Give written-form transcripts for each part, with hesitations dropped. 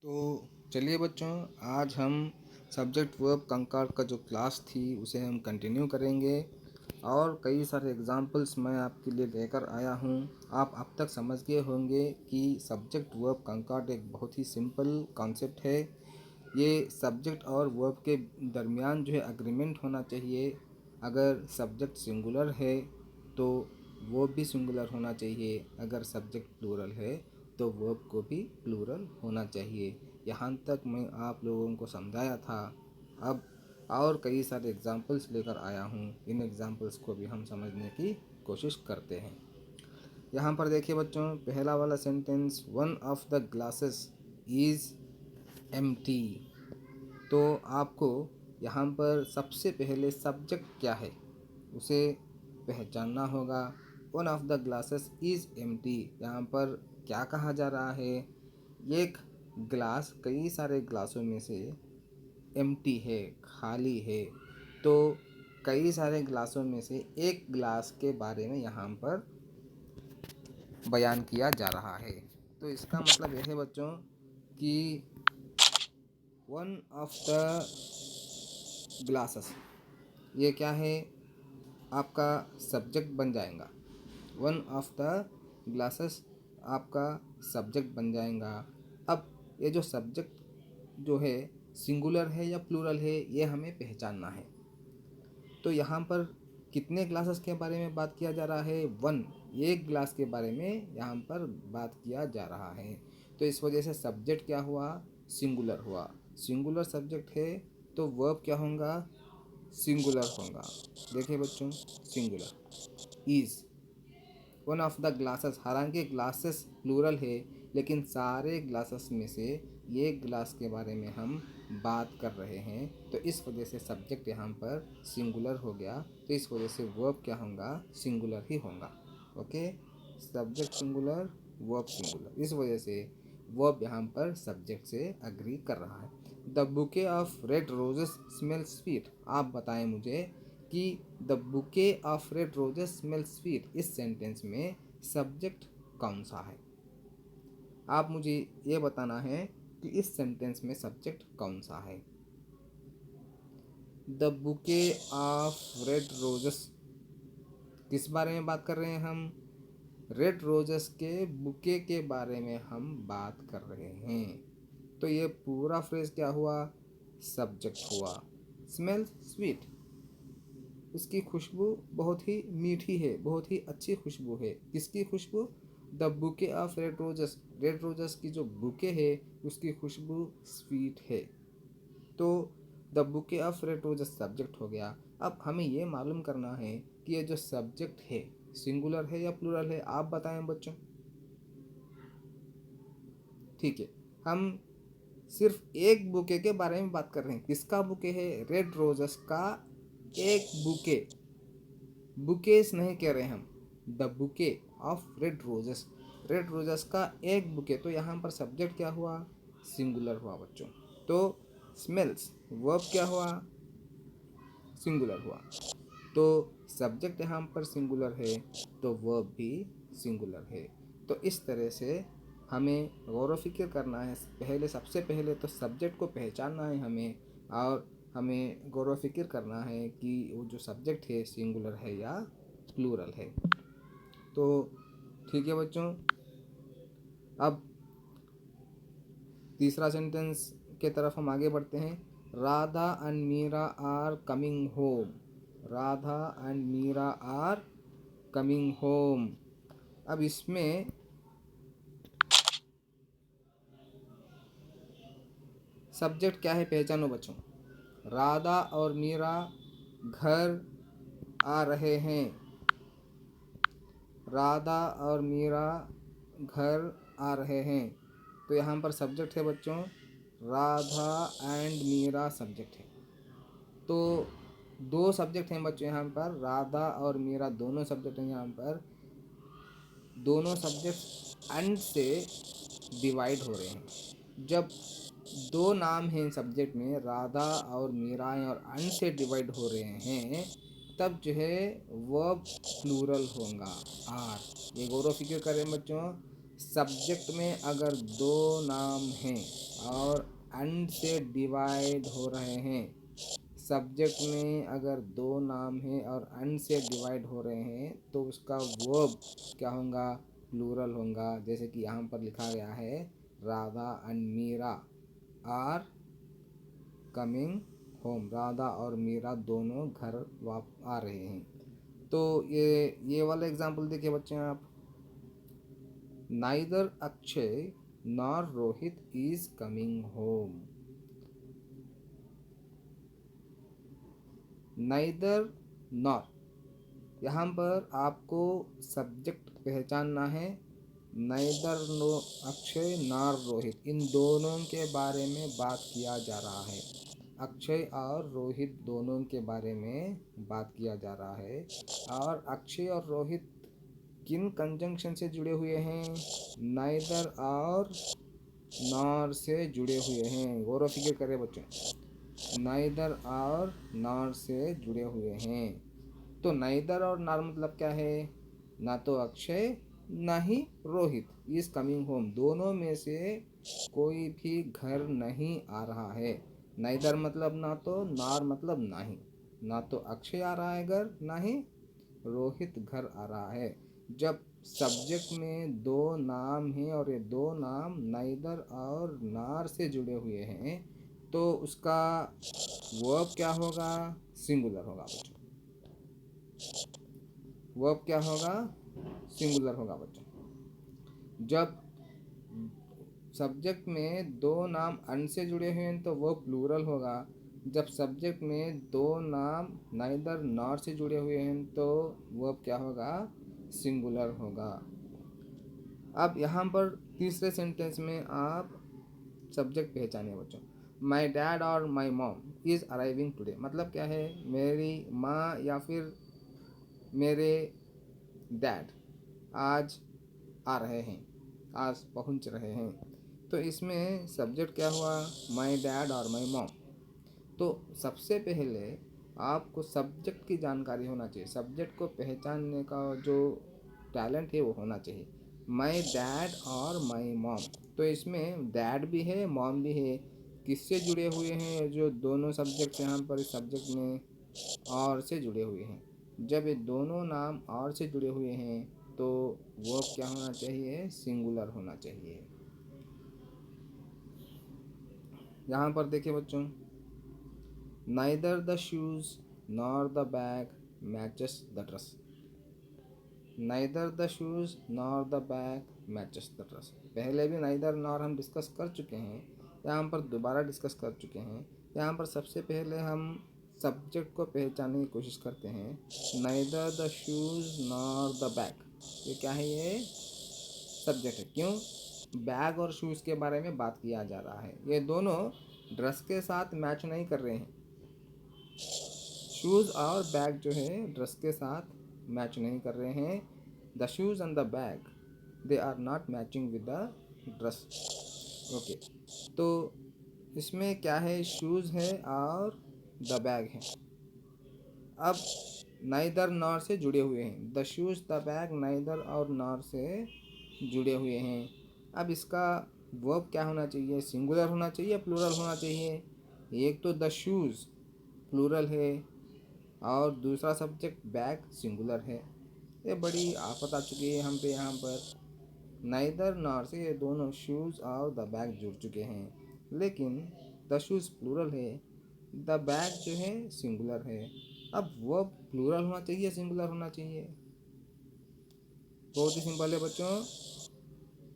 तो चलिए बच्चों, आज हम सब्जेक्ट वर्ब कंकार्ड का जो क्लास थी उसे हम कंटिन्यू करेंगे और कई सारे एग्जांपल्स मैं आपके लिए लेकर आया हूँ। आप अब तक समझ गए होंगे कि सब्जेक्ट वर्ब कंकार्ड एक बहुत ही सिंपल कॉन्सेप्ट है। ये सब्जेक्ट और वर्ब के दरमियान जो है अग्रीमेंट होना चाहिए। अगर सब्जेक्ट सिंगुलर है तो वर्ब भी सिंगुलर होना चाहिए, अगर सब्जेक्ट प्लूरल है तो वर्ब को भी प्लूरल होना चाहिए। यहाँ तक मैं आप लोगों को समझाया था। अब और कई सारे एग्जाम्पल्स लेकर आया हूँ, इन एग्जाम्पल्स को भी हम समझने की कोशिश करते हैं। यहाँ पर देखिए बच्चों, पहला वाला sentence, one of the glasses is empty. तो आपको यहाँ पर सबसे पहले सब्जेक्ट क्या है उसे पहचानना होगा। One of the glasses is empty, यहाँ पर क्या कहा जा रहा है? एक ग्लास कई सारे ग्लासों में से एम्प्टी है, खाली है। तो कई सारे ग्लासों में से एक ग्लास के बारे में यहाँ पर बयान किया जा रहा है। तो इसका मतलब यह है बच्चों कि वन ऑफ द ग्लासेस, ये क्या है? आपका सब्जेक्ट बन जाएगा। वन ऑफ द ग्लासेस आपका सब्जेक्ट बन जाएगा। अब ये जो सब्जेक्ट जो है सिंगुलर है या प्लूरल है, ये हमें पहचानना है। तो यहाँ पर कितने ग्लासेस के बारे में बात किया जा रहा है? वन, एक ग्लास के बारे में यहाँ पर बात किया जा रहा है। तो इस वजह से सब्जेक्ट क्या हुआ? सिंगुलर हुआ। सिंगुलर सब्जेक्ट है तो वर्ब क्या होगा? सिंगुलर होगा। देखिए बच्चों, singular is one of the glasses, हालांकि ग्लासेस प्लूरल है लेकिन सारे ग्लासेस में से ये ग्लास के बारे में हम बात कर रहे हैं। तो इस वजह से सब्जेक्ट यहाँ पर सिंगुलर हो गया, तो इस वजह से वर्ब क्या होगा? सिंगुलर ही होगा। Okay, subject singular, verb singular, इस वजह से वर्ब यहाँ पर सब्जेक्ट से अग्री कर रहा है। The bouquet of red roses smell sweet. आप बताएं मुझे कि the bouquet of red roses smell sweet, इस सेंटेंस में सब्जेक्ट कौन सा है? आप मुझे ये बताना है कि इस सेंटेंस में सब्जेक्ट कौन सा है। The bouquet of red roses, किस बारे में बात कर रहे हैं हम? रेड रोजेस के बुके के बारे में हम बात कर रहे हैं। तो ये पूरा फ्रेज क्या हुआ? सब्जेक्ट हुआ। स्मेल स्वीट, इसकी खुशबू बहुत ही मीठी है, बहुत ही अच्छी खुशबू है। किसकी खुशबू? The bouquet of red roses, red roses की जो बुके है उसकी खुशबू स्वीट है। तो the bouquet of red roses subject हो गया। अब हमें ये मालूम करना है कि ये जो सब्जेक्ट है सिंगुलर है या प्लूरल है, आप बताएं बच्चों। ठीक है, हम सिर्फ एक बुके के बारे में बात कर रहे हैं। किसका बुके है? रेड रोजेस का एक बुके, बुकेस नहीं कह रहे हम, the bouquet of red roses, red roses का एक बुके। तो यहाँ पर सब्जेक्ट क्या हुआ? सिंगुलर हुआ बच्चों। तो स्मेल्स वर्ब क्या हुआ? सिंगुलर हुआ। तो सब्जेक्ट यहाँ पर सिंगुलर है तो वर्ब भी सिंगुलर है। तो इस तरह से हमें गौर व फिक्र करना है। पहले, सबसे पहले तो सब्जेक्ट को पहचानना है हमें, और हमें गौर व फिक्र करना है कि वो जो सब्जेक्ट है सिंगुलर है या प्लूरल है। तो ठीक है बच्चों, अब तीसरा सेंटेंस के तरफ हम आगे बढ़ते हैं। Radha and Meera are coming home. Radha and Meera are coming home. अब इसमें सब्जेक्ट क्या है? पहचानो बच्चों। राधा और मीरा घर आ रहे हैं। राधा और मीरा घर आ रहे हैं। तो यहाँ पर सब्जेक्ट है बच्चों, राधा एंड मीरा सब्जेक्ट है। तो दो सब्जेक्ट हैं बच्चों यहाँ पर, राधा और मीरा दोनों सब्जेक्ट हैं यहाँ पर। दोनों सब्जेक्ट एंड से डिवाइड हो रहे हैं। जब दो नाम हैं सब्जेक्ट में, राधा और मीरा और एंड से डिवाइड हो रहे हैं, तब जो है वर्ब प्लूरल होगा, आर। ये गौर व फिक्र करें बच्चों, सब्जेक्ट में अगर दो नाम हैं और एंड से डिवाइड हो रहे हैं। सब्जेक्ट में अगर दो नाम हैं और एंड से डिवाइड हो रहे हैं तो उसका वर्ब क्या होगा? प्लूरल होगा। जैसे कि यहाँ पर लिखा गया है Radha and Meera are coming home. Radha और मीरा दोनों घर आ रहे हैं। तो ये वाला एग्जाम्पल देखिए बच्चे आप। Neither Akshay nor Rohit is coming home. Neither nor, यहाँ पर आपको सब्जेक्ट पहचानना है। Neither no Akshay nor Rohit, इन दोनों के बारे में बात किया जा रहा है। अक्षय और रोहित दोनों के बारे में बात किया जा रहा है। और अक्षय और रोहित किन कंजंक्शन से जुड़े हुए हैं? नाइदर और नॉर से जुड़े हुए हैं। गौर फिक्र करें बच्चों, नाइदर और नॉर से जुड़े हुए हैं। तो नाइदर और नॉर मतलब क्या है? ना तो अक्षय ना ही रोहित इज कमिंग होम, दोनों में से कोई भी घर नहीं आ रहा है। नाइदर मतलब ना तो, नॉर मतलब नहीं, ना तो अक्षय आ रहा है घर, ना ही रोहित घर आ रहा है। जब सब्जेक्ट में दो नाम हैं और ये दो नाम नाइदर और नार से जुड़े हुए हैं तो उसका वर्ब क्या होगा? सिंगुलर होगा बच्चों। वर्ब क्या होगा? सिंगुलर होगा बच्चों। जब सब्जेक्ट में दो नाम अन से जुड़े हुए हैं तो वो प्लूरल होगा। जब सब्जेक्ट में दो नाम नाइदर नॉर से जुड़े हुए हैं तो वो क्या होगा? सिंगुलर होगा। अब यहाँ पर तीसरे सेंटेंस में आप सब्जेक्ट पहचाने बच्चों। माई डैड और my mom is arriving today, मतलब क्या है? मेरी माँ या फिर मेरे डैड आज आ रहे हैं, आज पहुंच रहे हैं। तो इसमें सब्जेक्ट क्या हुआ? माई डैड और माई मॉम। तो सबसे पहले आपको सब्जेक्ट की जानकारी होना चाहिए। सब्जेक्ट को पहचानने का जो टैलेंट है वो होना चाहिए। माई डैड और माई मॉम, तो इसमें डैड भी है मॉम भी है। किससे जुड़े हुए हैं? जो दोनों सब्जेक्ट यहाँ पर इस सब्जेक्ट में और से जुड़े हुए हैं। जब ये दोनों नाम और से जुड़े हुए हैं तो वो क्या होना चाहिए? सिंगुलर होना चाहिए। यहाँ पर देखिए बच्चों, neither the shoes nor the bag matches the dress. Neither the shoes nor the bag matches the dress, पहले भी नाइदर नॉर हम डिस्कस कर चुके हैं, यहाँ पर दोबारा डिस्कस कर चुके हैं। यहाँ पर सबसे पहले हम सब्जेक्ट को पहचानने की कोशिश करते हैं। Neither the shoes nor the bag, ये क्या है? ये सब्जेक्ट है। क्यों? बैग और शूज़ के बारे में बात किया जा रहा है। ये दोनों ड्रेस के साथ मैच नहीं कर रहे हैं। शूज़ और बैग जो है ड्रेस के साथ मैच नहीं कर रहे हैं। The shoes and the bag they are not matching with the dress. Okay, तो इसमें क्या है? शूज़ है और द बैग है। अब नाइदर नॉर से जुड़े हुए हैं। The shoes the bag neither और नॉर से जुड़े हुए हैं। अब इसका वर्ब क्या होना चाहिए? सिंगुलर होना चाहिए, प्लूरल होना चाहिए? एक तो द शूज़ प्लूरल है और दूसरा सब्जेक्ट बैग सिंगुलर है। ये बड़ी आफत आ चुकी है हम पे। यहाँ पर नाइदर नॉर से ये दोनों शूज़ और द बैग जुड़ चुके हैं, लेकिन द शूज़ प्लूरल है, द बैग जो है सिंगुलर है। अब वो प्लूरल होना चाहिए, सिंगुलर होना चाहिए? बहुत ही सिंपल है बच्चों।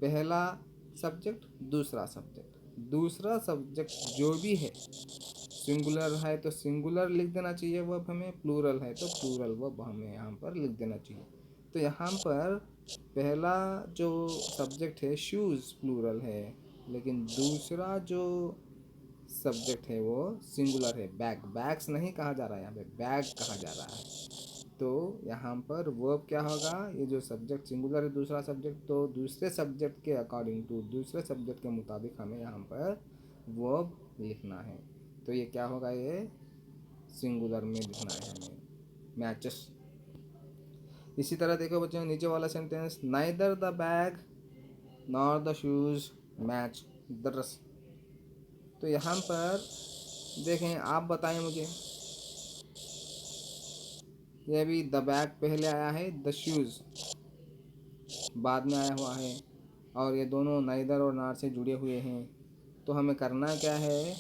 पहला सब्जेक्ट, दूसरा सब्जेक्ट जो भी है, सिंगुलर है तो सिंगुलर लिख देना चाहिए वर्ब हमें, प्लूरल है तो प्लूरल वर्ब हमें यहाँ पर लिख देना चाहिए। तो यहाँ पर पहला जो सब्जेक्ट है शूज़ प्लूरल है, लेकिन दूसरा जो सब्जेक्ट है वो सिंगुलर है। बैग, बैग्स नहीं कहा जा रहा है, यहाँ पे बैग कहा जा रहा है। तो यहाँ पर वर्ब क्या होगा? ये जो सब्जेक्ट सिंगुलर है दूसरा सब्जेक्ट, तो दूसरे सब्जेक्ट के अकॉर्डिंग टू, दूसरे सब्जेक्ट के मुताबिक हमें यहाँ पर वर्ब लिखना है। तो ये क्या होगा? ये सिंगुलर में लिखना है हमें, मैचेस। इसी तरह देखो बच्चों नीचे वाला sentence, neither the bag nor the shoes match the dress. तो यहाँ पर देखें, आप बताएं मुझे, ये भी द बैग पहले आया है, द शूज़ बाद में आया हुआ है, और ये दोनों नाइदर और नार से जुड़े हुए हैं। तो हमें करना क्या है,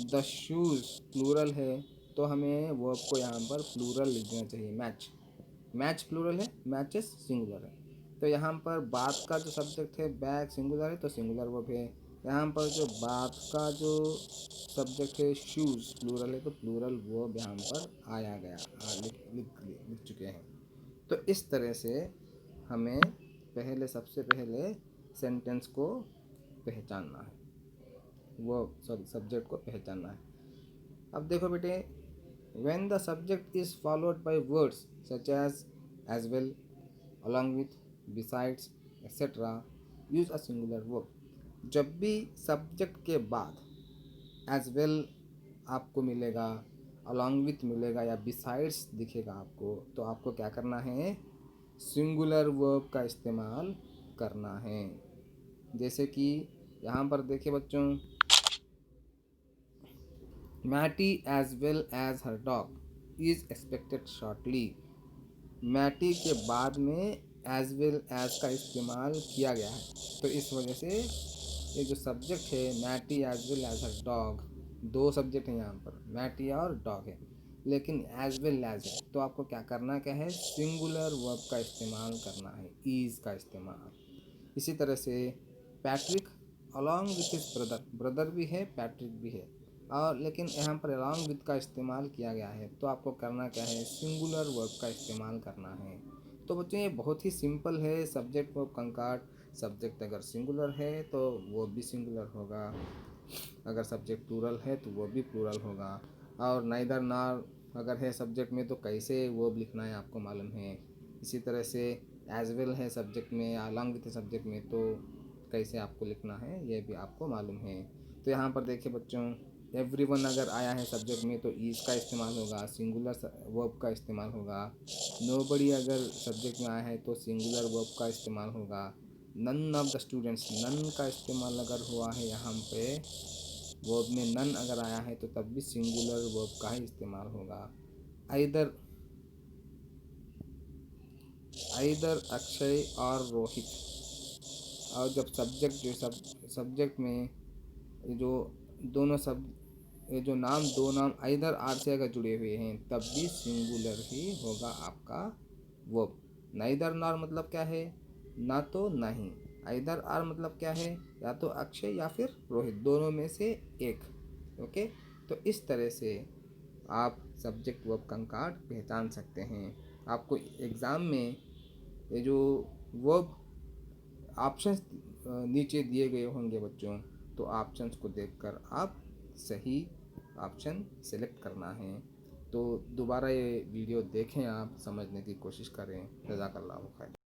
द शूज़ प्लूरल है तो हमें वर्ब को यहाँ पर प्लूरल लिख देना चाहिए। मैच, मैच प्लूरल है, मैचेस सिंगुलर है। तो यहाँ पर बात का जो सब्जेक्ट है बैग सिंगुलर है तो सिंगुलर वर्ब है। यहाँ पर जो बात का जो सब्जेक्ट है शूज़ प्लूरल है तो प्लूरल वर्ब यहाँ पर आया गया, लिख चुके हैं। तो इस तरह से हमें सबसे पहले सेंटेंस को पहचानना है, वो सब्जेक्ट को पहचानना है। अब देखो बेटे, when the subject is followed by words such as well, along with, besides, etc., use a singular verb। जब भी सब्जेक्ट के बाद as well आपको मिलेगा, along with मिलेगा या besides दिखेगा आपको, तो आपको क्या करना है, सिंगुलर वर्ब का इस्तेमाल करना है। जैसे कि यहाँ पर देखिए बच्चों, Matty as well as her dog is expected shortly. Matty के बाद में एज वेल एज का इस्तेमाल किया गया है, तो इस वजह से ये जो सब्जेक्ट है मैटी as well as her dog, दो सब्जेक्ट हैं यहाँ पर, मैटी और डॉग है, लेकिन एज वेल एज है, तो आपको क्या करना क्या है, सिंगुलर वर्ब का इस्तेमाल करना है, इज़ का इस्तेमाल। इसी तरह से Patrick along with his brother, brother भी है पैट्रिक भी है, और लेकिन यहाँ पर अलॉन्ग विथ का इस्तेमाल किया गया है, तो आपको करना क्या है, सिंगुलर वर्ब का इस्तेमाल करना है। तो बच्चों ये बहुत ही सिंपल है, सब्जेक्ट वर्ब कंकार्ड। सब्जेक्ट अगर सिंगुलर है तो वो भी सिंगुलर होगा, अगर सब्जेक्ट प्लूरल है तो वो भी प्लूरल होगा, और नाइदर नार अगर है सब्जेक्ट में तो कैसे वर्ब लिखना है आपको मालूम है। इसी तरह से एज वेल है सब्जेक्ट में, अलॉन्ग विथ सब्जेक्ट में, तो कैसे आपको लिखना है ये भी आपको मालूम है। तो यहाँ पर देखिए बच्चों, एवरीवन अगर आया है सब्जेक्ट में तो इज़ का इस्तेमाल होगा, सिंगुलर वर्ब का इस्तेमाल होगा। नोबडी अगर सब्जेक्ट में आया है तो सिंगुलर वर्ब का इस्तेमाल होगा। None of the students, none का इस्तेमाल अगर हुआ है यहाँ पे वर्ब में, नन अगर आया है तो तब भी सिंगुलर वर्ब का ही इस्तेमाल होगा। आइदर अक्षय और रोहित, और जब सब्जेक्ट जो सब्जेक्ट में जो दोनों ये जो नाम, दो नाम आइदर आर से अगर जुड़े हुए हैं तब भी सिंगुलर ही होगा आपका वर्ब। नाइदर नॉर मतलब क्या है, ना तो नहीं। आइदर आर मतलब क्या है, या तो अक्षय या फिर रोहित, दोनों में से एक। ओके, तो इस तरह से आप सब्जेक्ट वर्ब कंकार्ड पहचान सकते हैं। आपको एग्ज़ाम में ये जो वर्ब ऑप्शंस नीचे दिए गए होंगे बच्चों, तो ऑप्शंस को देखकर आप सही ऑप्शन सेलेक्ट करना है। तो दोबारा ये वीडियो देखें, आप समझने की कोशिश करें। जज़ाकल्लाहु खैर।